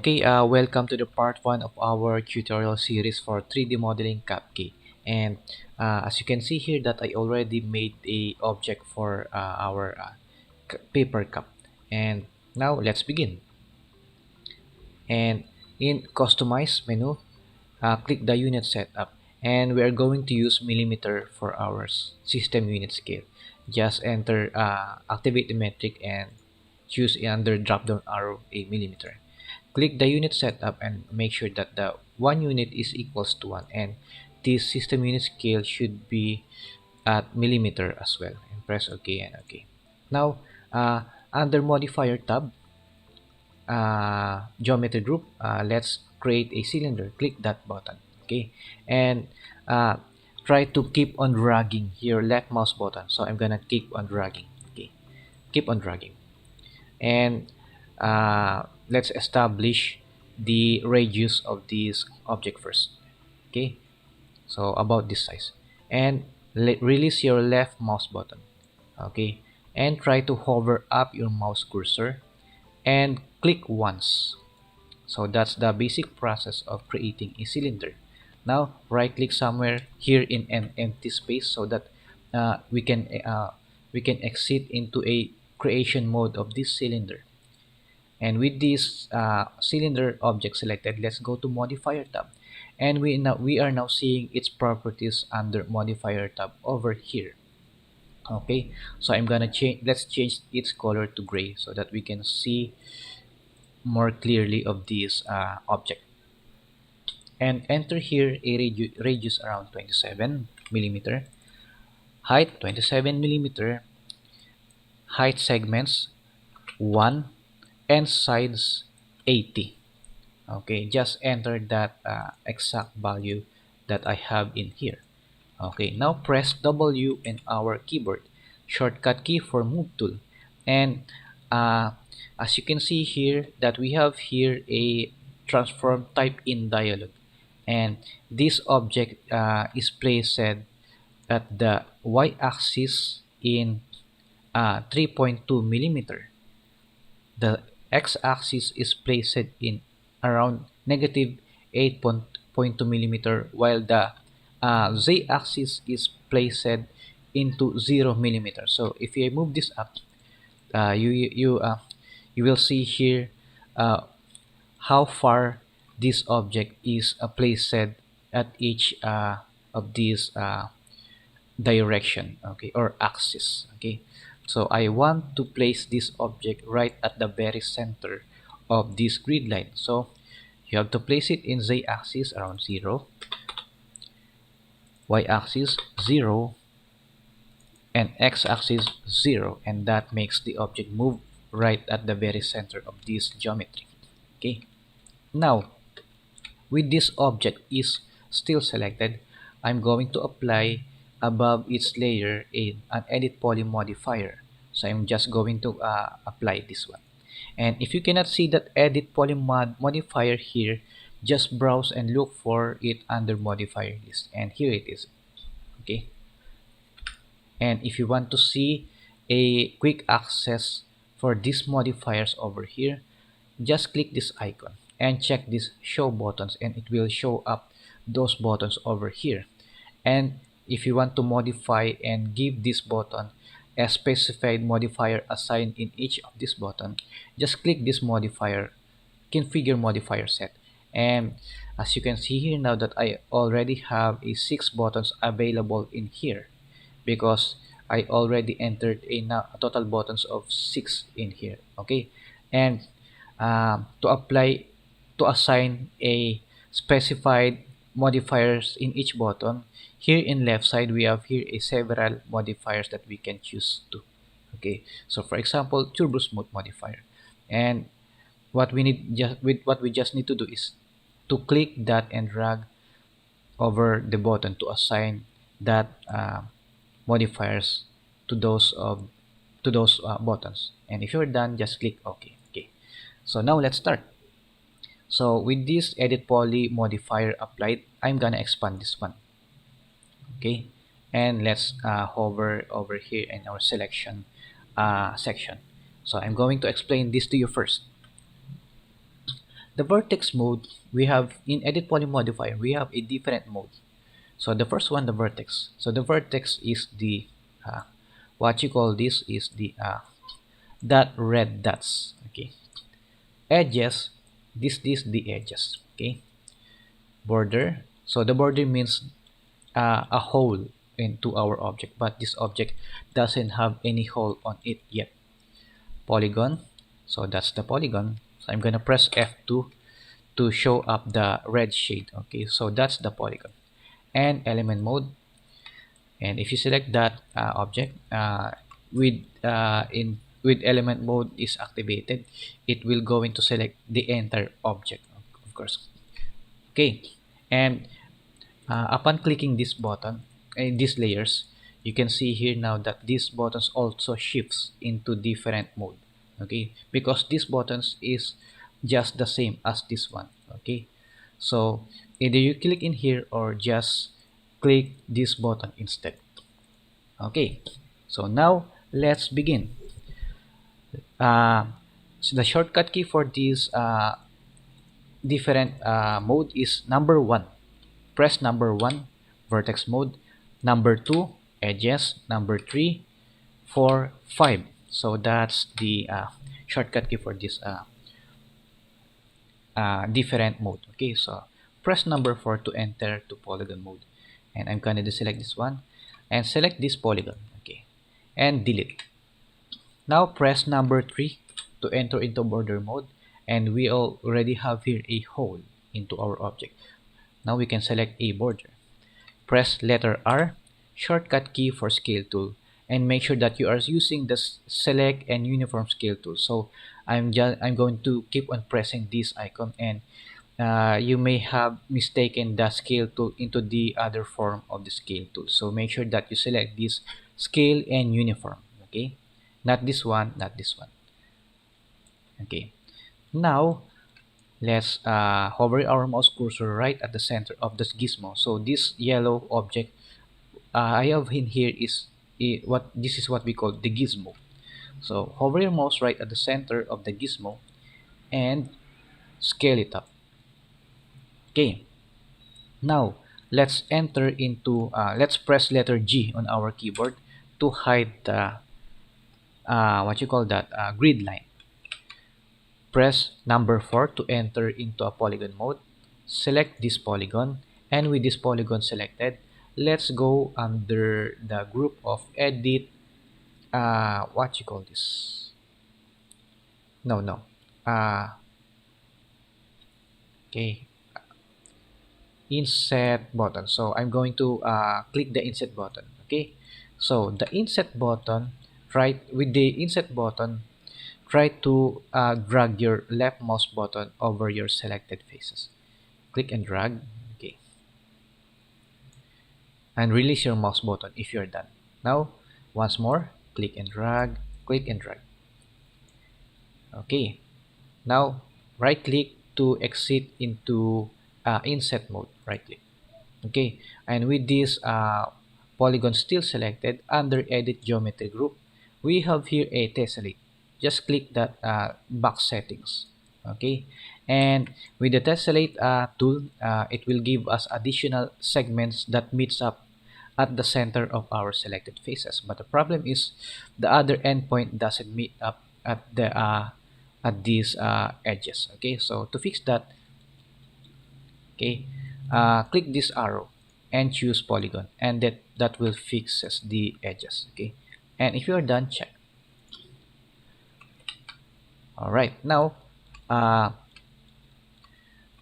Okay, welcome to the part 1 of our tutorial series for 3D modeling Cupcake. And as you can see here that I already made a object for our paper cup. And now let's begin. And in customize menu, click the unit setup. And we are going to use millimeter for our system unit scale. Just enter activate the metric and choose under drop down arrow a millimeter. Click the unit setup and make sure that the 1 unit is equals to 1, and this system unit scale should be at millimeter as well, and press OK and OK. Now under modifier tab, geometry group, let's create a cylinder. Click that button, okay, and uh, try to keep on dragging your left mouse button. So I'm gonna keep on dragging, okay, keep on dragging. And let's establish the radius of this object first, okay, so about this size. And release your left mouse button, okay, and try to hover up your mouse cursor and click once. So that's the basic process of creating a cylinder. Now right click somewhere here in an empty space so that we can exit into a creation mode of this cylinder. And with this cylinder object selected, let's go to modifier tab, and we are now seeing its properties under modifier tab over here. Okay, so I'm gonna change, let's change its color to gray so that we can see more clearly of this object. And enter here a radius around 27 millimeter, height 27 millimeter, height segments 1, and sides 80. Okay, just enter that exact value that I have in here. Okay, now press W in our keyboard, shortcut key for move tool. And as you can see here that we have here a transform type in dialog, and this object is placed at the y-axis in 3.2 millimeter. The x-axis is placed in around negative 8.2 millimeter, while the z-axis is placed into 0 millimeter. So if you move this up, you will see here how far this object is placed at each of these direction, okay, or axis, okay. So I want to place this object right at the very center of this grid line. So you have to place it in z-axis around 0, y-axis 0, and x-axis 0, and that makes the object move right at the very center of this geometry. Okay, now with this object is still selected, I'm going to apply above its layer an edit poly modifier. So I'm just going to apply this one. And if you cannot see that edit poly modifier here, just browse and look for it under modifier list, and here it is. Okay, and if you want to see a quick access for these modifiers over here, just click this icon and check this show buttons, and it will show up those buttons over here. And if you want to modify and give this button a specified modifier assigned in each of this button, just click this modifier, configure modifier set. And as you can see here now that I already have a 6 buttons available in here, because I already entered a total buttons of 6 in here. Okay, and to assign a specified modifiers in each button, here in left side we have here a several modifiers that we can choose to. Okay, so for example, turbo smooth modifier, and what we just need to do is to click that and drag over the button to assign that modifiers to those buttons. And if you're done, just click OK. Okay, so now let's start. So with this edit poly modifier applied, I'm gonna expand this one. Okay, and let's hover over here in our selection section. So I'm going to explain this to you first. The vertex mode, we have in edit poly modifier, we have a different mode. So the first one, the vertex. So the vertex is the what you call this is the dot red dots. Okay. Edges, this the edges. Okay. Border. So the border means a hole into our object, but this object doesn't have any hole on it yet. Polygon. So that's the polygon. So I'm gonna press F2 to show up the red shade. Okay, so that's the polygon. And element mode, and if you select that object with element mode is activated, it will go into select the entire object, of course. Okay, and upon clicking this button, these layers, you can see here now that these buttons also shifts into different mode. Okay, because these buttons is just the same as this one. Okay, so either you click in here or just click this button instead. Okay, so now let's begin. uh, so the shortcut key for this different mode is number one. Press number one, vertex mode. Number two, edges. Number three, four, five. So that's the shortcut key for this different mode. Okay, so press number four to enter to polygon mode, and I'm gonna deselect this one and select this polygon. Okay, and delete. Now press number three to enter into border mode, and we already have here a hole into our object. Now we can select a border. Press letter R, shortcut key for scale tool, and make sure that you are using the select and uniform scale tool. So I'm going to keep on pressing this icon, and you may have mistaken the scale tool into the other form of the scale tool. So make sure that you select this scale and uniform. Okay, not this one, not this one. Okay, now let's hover our mouse cursor right at the center of this gizmo. So this yellow object I have in here is what this is what we call the gizmo. So hover your mouse right at the center of the gizmo and scale it up. Okay, now let's enter into let's press letter G on our keyboard to hide the what you call that grid line. Press number 4 to enter into a polygon mode. Select this polygon, and with this polygon selected, let's go under the group of edit what you call this, no uh, okay, inset button. So I'm going to click the inset button. Okay, so the inset button, right, with the inset button, try to drag your left mouse button over your selected faces. Click and drag. Okay, and release your mouse button if you're done. Now once more, click and drag, click and drag. Okay, now right click to exit into inset mode. Right click. Okay, and with this polygon still selected, under edit geometry group, we have here a tessellate. Just click that box settings. Okay, and with the tessellate tool, it will give us additional segments that meets up at the center of our selected faces. But the problem is the other endpoint doesn't meet up at these edges. Okay, so to fix that, okay, click this arrow and choose polygon, and that will fixes the edges. Okay, and if you're done, check. All right, now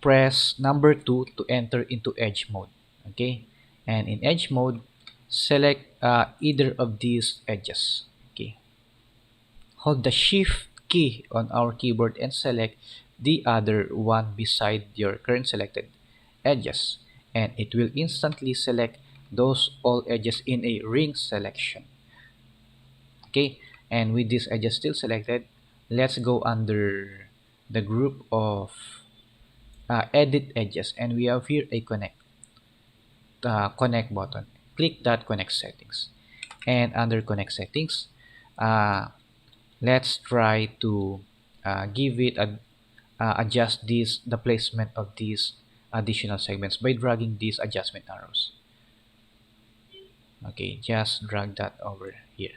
press number 2 to enter into edge mode. Okay, and in edge mode, select either of these edges. Okay, hold the shift key on our keyboard and select the other one beside your current selected edges, and it will instantly select those all edges in a ring selection. Okay, and with these edges still selected, let's go under the group of edit edges, and we have here a connect button. Click that connect settings, and under connect settings, let's try to give it adjust the placement of these additional segments by dragging these adjustment arrows. Okay, just drag that over here,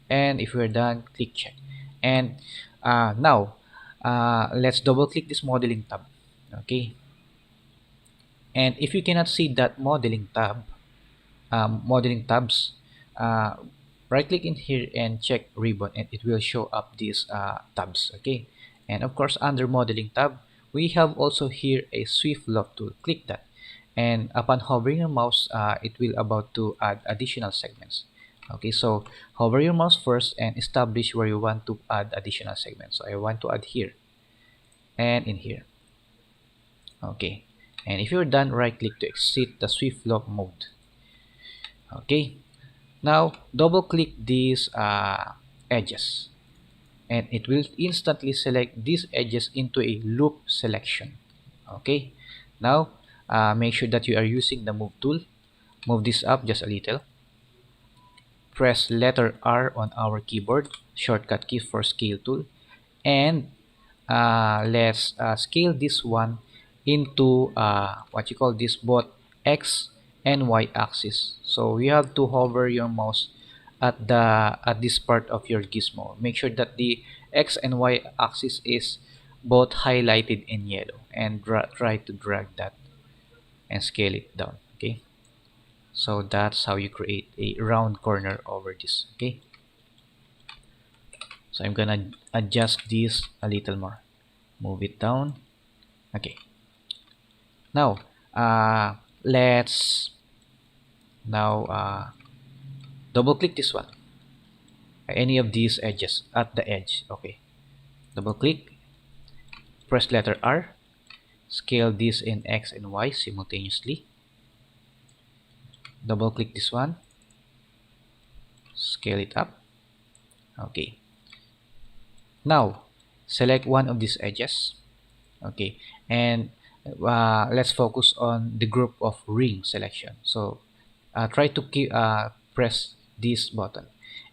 and if we're done, click check. And now let's double click this modeling tab. Okay, and if you cannot see that modeling tabs, uh, right click in here and check ribbon, and it will show up these tabs. Okay, and of course under modeling tab we have also here a swift lock tool. Click that, and upon hovering your mouse, it will about to add additional segments. Okay, so hover your mouse first and establish where you want to add additional segments. So I want to add here and in here. Okay, and if you're done, right click to exit the swift lock mode. Okay, now double click these edges, and it will instantly select these edges into a loop selection. Okay, now make sure that you are using the move tool. Move this up just a little. Press letter R on our keyboard, shortcut key for scale tool, and let's scale this one into what you call this, both X and Y axis. So you have to hover your mouse at this part of your gizmo. Make sure that the X and Y axis is both highlighted in yellow, and try to drag that and scale it down. Okay, so that's how you create a round corner over this. Okay, so I'm gonna adjust this a little more, move it down. Okay, now let's now double click this one, any of these edges at the edge. Okay, double click, press letter R, scale this in X and Y simultaneously. Double click this one, scale it up. Okay, now select one of these edges. Okay, and let's focus on the group of ring selection. So try to press this button,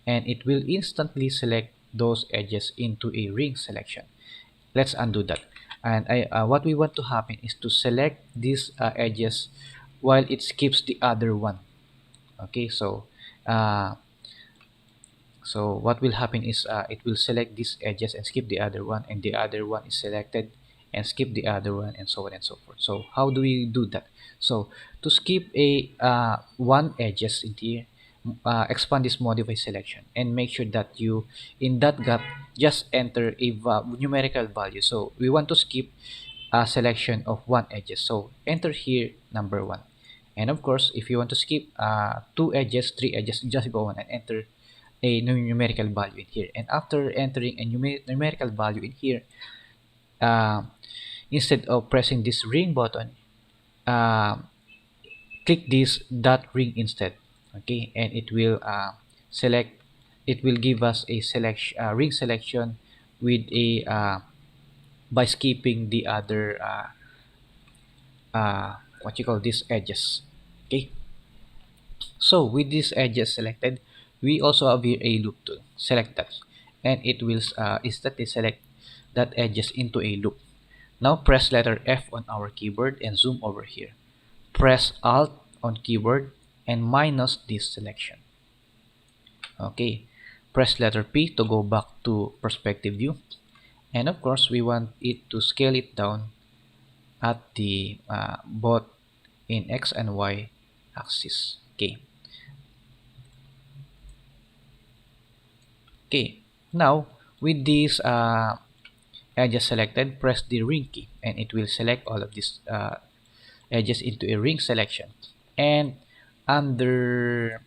and it will instantly select those edges into a ring selection. Let's undo that, and what we want to happen is to select these edges while it skips the other one. Okay, uh, so what will happen is it will select these edges and skip the other one, and the other one is selected and skip the other one, and so on and so forth. So how do we do that? So to skip a one edges in here, expand this modify selection and make sure that you, in that gap, just enter a numerical value. So we want to skip a selection of one edges, so enter here number one. And of course, if you want to skip two edges, three edges, just go on and enter a numerical value in here. And after entering a numerical value in here, uh, instead of pressing this ring button, uh, click this dot ring instead. Okay, and it will select, it will give us a selection ring selection with a by skipping the other what you call these edges. Okay, so with these edges selected, we also have here a loop tool. Select that, and it will instantly select that edges into a loop. Now press letter F on our keyboard and zoom over here. Press Alt on keyboard and minus this selection. Okay, press letter P to go back to perspective view, and of course we want it to scale it down at the both in X and Y axis. Okay. Okay. Now with these edges selected, press the ring key, and it will select all of these edges into a ring selection. And under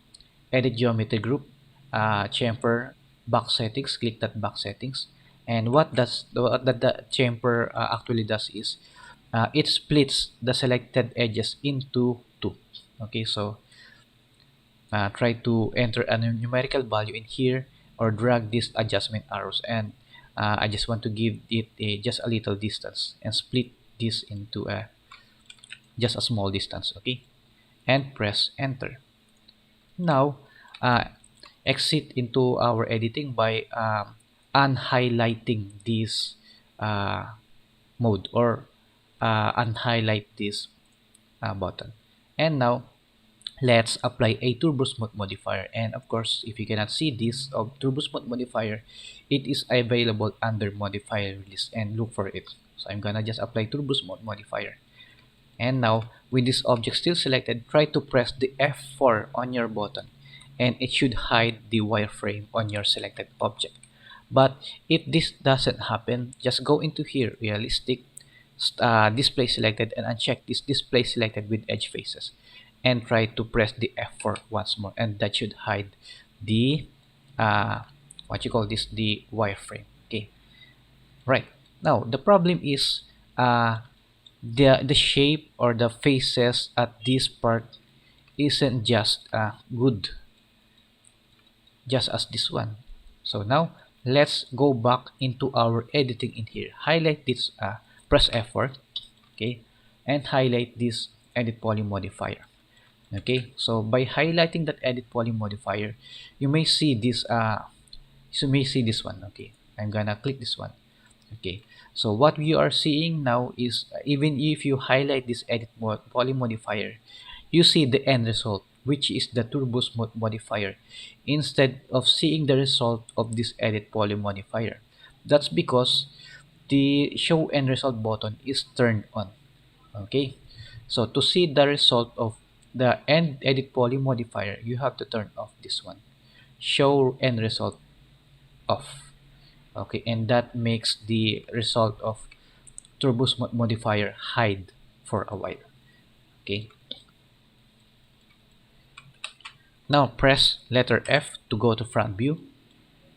edit geometry group, chamfer back settings, click that back settings. And what the chamfer actually does is it splits the selected edges into two. Okay, so try to enter a numerical value in here or drag these adjustment arrows, and I just want to give it just a little distance and split this into just a small distance. Okay, and press enter. Now exit into our editing by unhighlighting these mode, or unhighlight this button. And now let's apply a turbo smooth modifier. And of course, if you cannot see this of turbo smooth modifier, it is available under modifier release, and look for it. So I'm gonna just apply turbo smooth modifier. And now, with this object still selected, try to press the F4 on your button, and it should hide the wireframe on your selected object. But if this doesn't happen, just go into here, realistic, display selected, and uncheck this display selected with edge faces, and try to press the F4 once more, and that should hide the what you call this, the wireframe. Okay, right. Now the problem is the shape or the faces at this part isn't just good just as this one. So now let's go back into our editing in here, highlight this, press F4, okay, and highlight this edit poly modifier. Okay, so by highlighting that edit poly modifier, you may see this one. Okay, I'm gonna click this one. Okay, so what we are seeing now is, even if you highlight this poly modifier, you see the end result, which is the turbo smooth modifier, instead of seeing the result of this edit poly modifier. That's because the show end result button is turned on. Okay, so to see the result of the end edit poly modifier, you have to turn off this one, show end result off. Okay, and that makes the result of turbo modifier hide for a while. Okay, now press letter F to go to front view,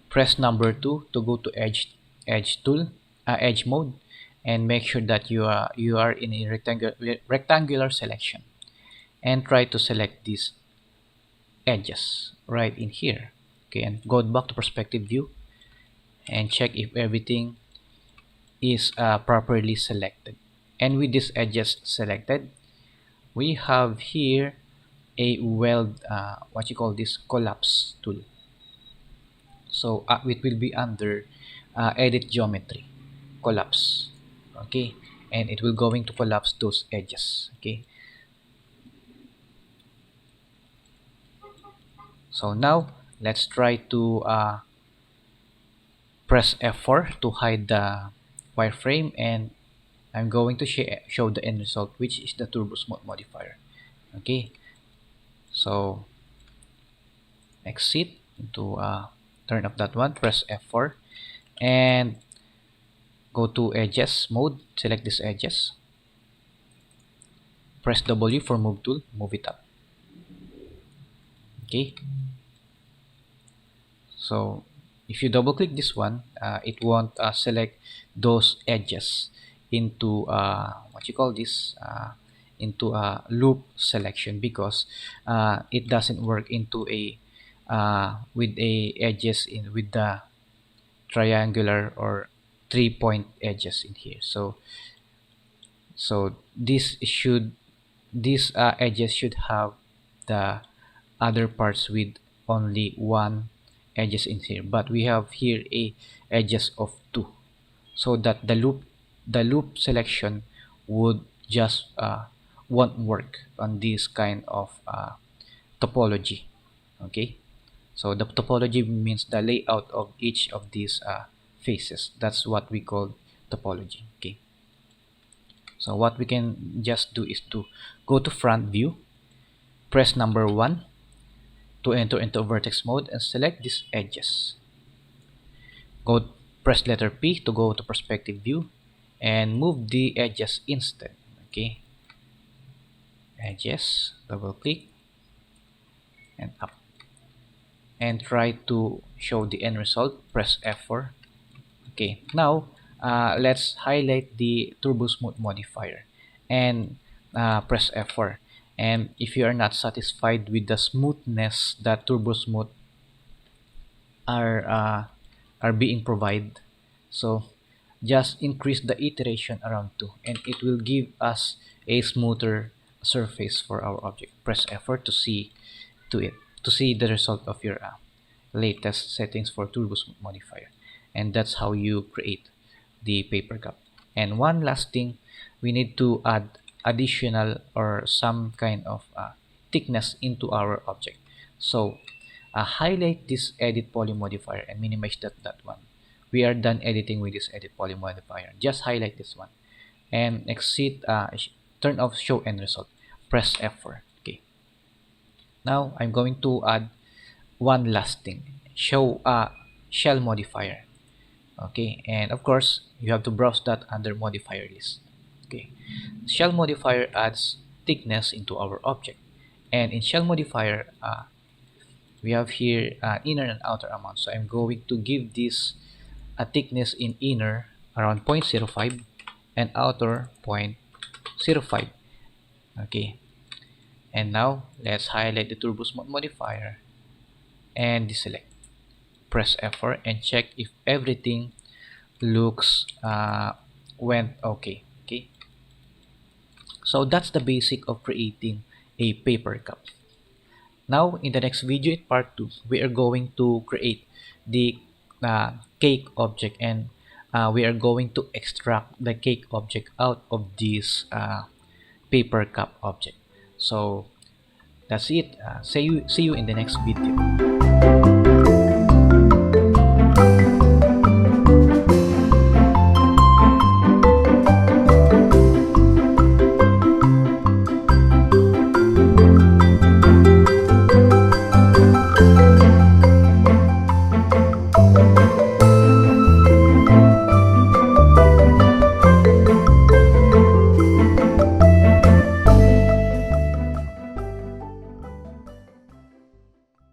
press number 2 to go to edge mode, and make sure that you are in a rectangular selection, and try to select these edges right in here. Okay, and go back to perspective view and check if everything is properly selected. And with these edges selected, we have here a weld, what you call this, collapse tool. So it will be under edit geometry, collapse. Okay, and it will going to collapse those edges. Okay, so now let's try to press F4 to hide the wireframe, and I'm going to show the end result, which is the turbo smooth modifier. Okay, so exit into turn off that one, press F4, and go to edges mode, select these edges, press W for move tool, move it up. Okay, so if you double click this one, it won't select those edges into what you call this, into a loop selection, because it doesn't work into a with a edges in with the triangular or 3-point edges in here. So these edges should have the other parts with only one edges in here, but we have here a edges of 2, so that the loop selection would just won't work on this kind of topology. Okay, so the topology means the layout of each of these faces. That's what we call topology. Okay, so what we can just do is to go to front view, press number 1 to enter into vertex mode, and select these edges. Go press letter P to go to perspective view, and move the edges instead. Okay, edges, double click, and up, and try to show the end result, press F4. Okay, now let's highlight the turbo smooth modifier, and press F4. And if you are not satisfied with the smoothness that turbo smooth are uh, are being provided, so just increase the iteration around 2, and it will give us a smoother surface for our object. Press F4 to see the result of your latest settings for turbo smooth modifier. And that's how you create the paper cup. And one last thing, we need to add additional or some kind of thickness into our object. So highlight this edit poly modifier and minimize that one. We are done editing with this edit poly modifier. Just highlight this one and exit, turn off show end result. Press F4. Okay. Now I'm going to add one last thing. Show shell modifier. Okay, and of course you have to browse that under modifier list. Okay, shell modifier adds thickness into our object, and in shell modifier we have here inner and outer amount. So I'm going to give this a thickness in inner around 0.05 and outer 0.05. Okay, and now let's highlight the turbo smooth modifier and deselect. Press F4 and check if everything looks went okay. Okay, so that's the basic of creating a paper cup. Now in the next video, in part 2, we are going to create the cake object, and we are going to extract the cake object out of this paper cup object. So that's it. See you in the next video.